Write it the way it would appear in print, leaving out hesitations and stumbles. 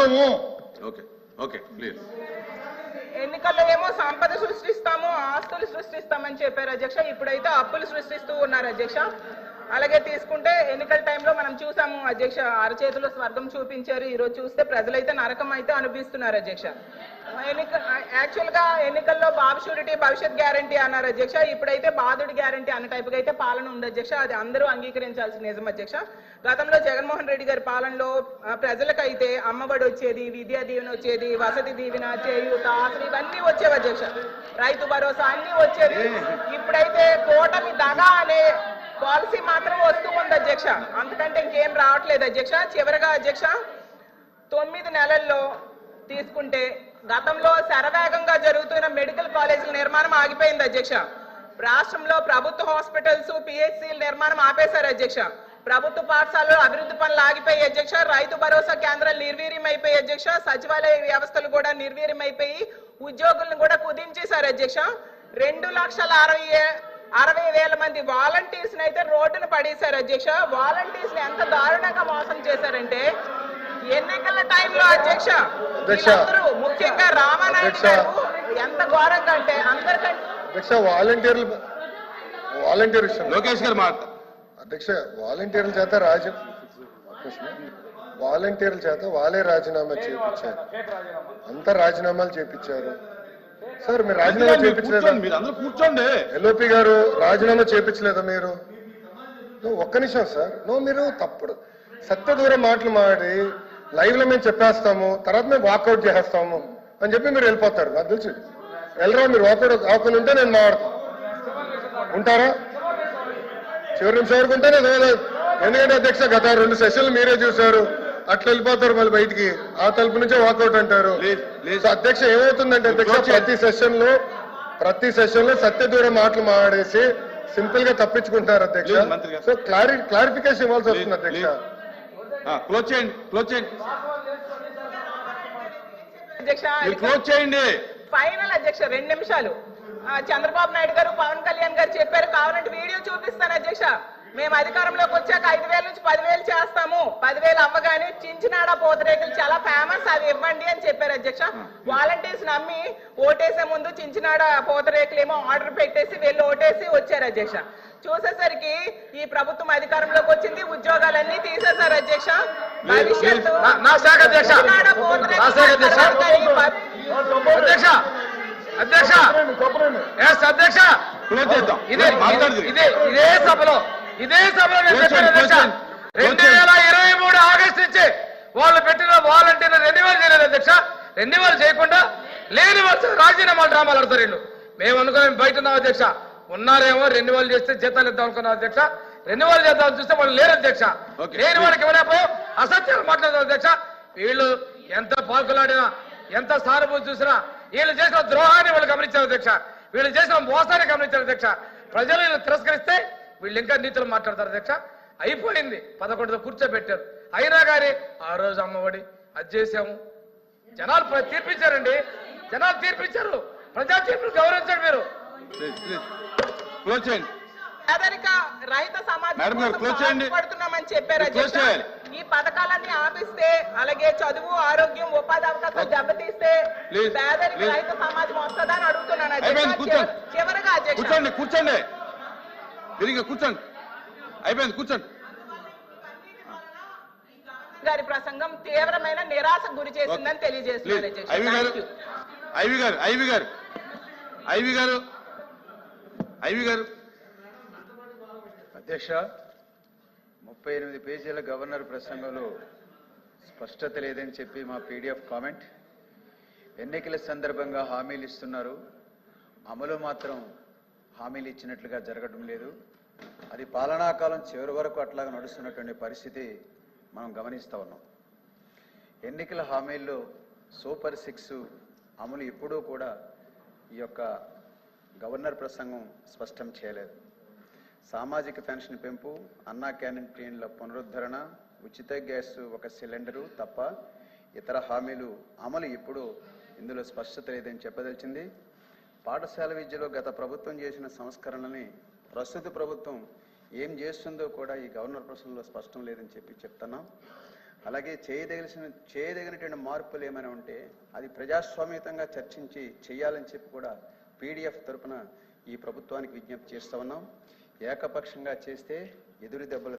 మోసము. Okay okay please. ఎన్నికల్లో ఏమో సంపద సృష్టిస్తాము, ఆస్తులు సృష్టిస్తామని చెప్పారు అధ్యక్ష. ఇప్పుడైతే అప్పులు సృష్టిస్తూ ఉన్నారు అధ్యక్ష. అలాగే తీసుకుంటే ఎన్నికల టైంలో మనం చూసాము అధ్యక్ష, అరచేతిలో స్వర్గం చూపించారు. ఈరోజు చూస్తే ప్రజలైతే నరకం అయితే అనుభవిస్తున్నారు అధ్యక్ష. యాక్చువల్ గా ఎన్నికల్లో బాబు షూరిటీ భవిష్యత్ గ్యారంటీ అన్నారు అధ్యక్ష. ఇప్పుడైతే బాధుడి గ్యారంటీ అన్న టైపుగా అయితే పాలన ఉంది అధ్యక్ష. అది అందరూ అంగీకరించాల్సిన నిజం అధ్యక్ష. గతంలో జగన్మోహన్ రెడ్డి గారి పాలనలో ప్రజలకైతే అమ్మఒడి వచ్చేది, విద్యా దీవెన వచ్చేది, వసతి దీవెన, చేయూత, ఆసరా ఇవన్నీ వచ్చేవి అధ్యక్ష. రైతు భరోసా అన్ని వచ్చేది. ఇప్పుడైతే కూటమి దగా అనే పాలసీ మాత్రం వస్తూ ఉంది అధ్యక్ష. అంతకంటే ఇంకేం రావట్లేదు అధ్యక్ష. చివరిగా అధ్యక్ష 9 నెలల్లో తీసుకుంటే గతంలో శరవేగంగా జరుగుతున్న మెడికల్ కాలేజీల నిర్మాణం ఆగిపోయింది అధ్యక్ష. రాష్ట్రంలో ప్రభుత్వ హాస్పిటల్స్, పిహెచ్సిల నిర్మాణం ఆపేశారు అధ్యక్ష. ప్రభుత్వ పాఠశాలలో అభివృద్ధి పనులు ఆగిపోయి అధ్యక్ష. రైతు భరోసా కేంద్రాలు నిర్వీర్యమైపోయి అధ్యక్ష. సచివాలయ వ్యవస్థలు కూడా నిర్వీర్యమైపోయి ఉద్యోగులను కూడా కుదించేశారు అధ్యక్ష. 2,60,000 మంది వాలంటీర్స్ అయితే రోడ్డును పడేశారు అధ్యక్ష. వాలంటీర్స్ ఎంత దారుణంగా మోసం చేశారంటే ఎన్నికల టైంలో అధ్యక్ష ముఖ్యంగా రామానాయుడు గారు ఎంత ఘోరంగా అంటే అందరికంటే అధ్యక్ష వాలంటీర్ లోకేష్ గారు మాట అధ్యక్ష వాలంటీర్ల చేత వాళ్ళే రాజీనామా చేయించారు. అంతా రాజీనామాలు చేయించారు సార్. మీరు రాజీనామా చేయించలేదా? కూర్చోండి. ఎల్ఓపి గారు రాజీనామా చేయించలేదా మీరు? ఒక్క నిమిషం సార్. మీరు తప్పుడు సత్య దూరం మాటలు మాడి లైవ్ లో మేము చెప్పేస్తాము, తర్వాత మేము వాకౌట్ చేసేస్తాము అని చెప్పి మీరు వెళ్ళిపోతారు. నాకు తెలుసు. వెళ్ళరా మీరు వాకౌట్ ఆకుని ఉంటే నేను మాట్లాడతాను. ఉంటారా? చివరి నిమిషం వరకు ఉంటే నేను ఎందుకంటే అధ్యక్ష గత 2 సెషన్లు మీరే చూశారు. అట్లా వెళ్ళిపోతారు మళ్ళీ బయటికి. ఆ తలుపు నుంచే వాకౌట్ అంటారు. అధ్యక్ష ఏమవుతుందంటే అధ్యక్ష ప్రతి సెషన్ లో సత్య దూరం మాటలు మాడేసి సింపుల్ గా తప్పించుకుంటున్నారు అధ్యక్ష. సో క్లారిఫికేషన్ ఇవ్వాల్సి వస్తుంది అధ్యక్ష. క్లోజ్ చేయండి. ఫైనల్ అధ్యక్ష 2 నిమిషాలు. చంద్రబాబు నాయుడు గారు, పవన్ కళ్యాణ్ గారు చెప్పారు, కావాలంటే వీడియో చూపిస్తాను అధ్యక్ష. మేము అధికారంలోకి వచ్చాక 5,000 నుంచి 10,000 చేస్తాము. 10,000 అవ్వగానే చించినాడ పూతరేకులు చాలా ఫేమస్, అవి ఇవ్వండి అని చెప్పారు అధ్యక్ష. వాలంటీర్స్ నమ్మి ఓటేసే ముందు చించినాడ పూతరేకులు ఏమో ఆర్డర్ పెట్టేసి వెళ్ళి ఓటేసి వచ్చారు అధ్యక్ష. చూసేసరికి ఈ ప్రభుత్వం అధికారంలోకి వచ్చింది, ఉద్యోగాలన్నీ తీసేశారు అధ్యక్ష. భవిష్యత్తు ఇదే సభలో 2023 ఆగస్టు నుంచి వాళ్ళు పెట్టిన వాలంటీర్లు రెన్యువల్ చేయలేదు అధ్యక్ష. రెన్యువల్ చేయకుండా లేని వాళ్ళు రాజీనామాలు డ్రామాలు ఆడతారు వీళ్ళు. మేము అనుకున్నాం బయట ఉన్నాం అధ్యక్ష. ఉన్నారేమో రెన్యువల్ చేస్తే జీతాలు ఇద్దాం అనుకున్నాం అధ్యక్ష. రెన్యువల్ చేద్దామని చూస్తే వాళ్ళు లేరు అధ్యక్ష. లేని వాళ్ళకి ఇవ్వలేకపోయాం, అసత్యాలు మాట్లాడతారు అధ్యక్ష. వీళ్ళు ఎంత పాల్గొలాడినా, ఎంత సానుభూతి చూసినా వీళ్ళు చేసిన ద్రోహాన్ని వాళ్ళు గమనించారు అధ్యక్ష. వీళ్ళు చేసిన మోసాన్ని గమనించారు అధ్యక్ష. ప్రజలు వీళ్ళు తిరస్కరిస్తే వీళ్ళు ఇంకా నీతులు మాట్లాడతారు అధ్యక్ష. అయిపోయింది, 11తో కూర్చోబెట్టారు. అయినా కానీ ఆ రోజు అమ్మఒడి అది చేశాము. జనాలు తీర్పించారండి, జనాలు తీర్పించారు. ప్రజా తీర్పులు గౌరవించండి మీరు. పేదరిక రహిత సమాజం పడుతున్నామని చెప్పారు అధ్యక్ష. ఈ పథకాలన్నీ ఆపిస్తే, అలాగే చదువు, ఆరోగ్యం, ఉపాధి అవకాశాలు దెబ్బతీస్తే పేదరిక రహిత సమాజం వస్తుందా అని అడుగుతున్నాను అధ్యక్ష. చివరగా అధ్యక్ష కూర్చోండి, కూర్చోండి. అయిపోయింది, కూర్చోండి. గారి ప్రసంగం తీవ్రమైన నిరాశకు గురి చేసిందని తెలియజేస్తున్నారు అధ్యక్ష. 38 పేజీల గవర్నర్ ప్రసంగంలో స్పష్టత లేదని చెప్పి మా పీడిఎఫ్ కామెంట్. ఎన్నికల సందర్భంగా హామీలు ఇస్తున్నారు, అమలు మాత్రం హామీలు ఇచ్చినట్లుగా జరగడం లేదు. అది పాలనాకాలం చివరి వరకు అట్లాగా నడుస్తున్నటువంటి పరిస్థితి మనం గమనిస్తూ ఉన్నాం. ఎన్నికల హామీల్లో సూపర్ 6 అమలు ఎప్పుడూ కూడా ఈ యొక్క గవర్నర్ ప్రసంగం స్పష్టం చేయలేదు. సామాజిక పెన్షన్ పెంపు, అన్నా క్యాంటీన్ల పునరుద్ధరణ, ఉచిత గ్యాస్ 1 సిలిండరు తప్ప ఇతర హామీలు అమలు ఎప్పుడూ ఇందులో స్పష్టత లేదని చెప్పదలిచింది. పాఠశాల విద్యలో గత ప్రభుత్వం చేసిన సంస్కరణలని ప్రస్తుత ప్రభుత్వం ఏం చేస్తుందో కూడా ఈ గవర్నర్ ప్రసంగంలో స్పష్టం లేదని చెప్తున్నాం. అలాగే చేయదగినటువంటి మార్పులు ఏమైనా ఉంటే అది ప్రజాస్వామ్యతంగా చర్చించి చేయాలని చెప్పి కూడా పీడీఎఫ్ తరపున ఈ ప్రభుత్వానికి విజ్ఞప్తి చేస్తూ ఉన్నాం. ఏకపక్షంగా చేస్తే ఎదురు దెబ్బలు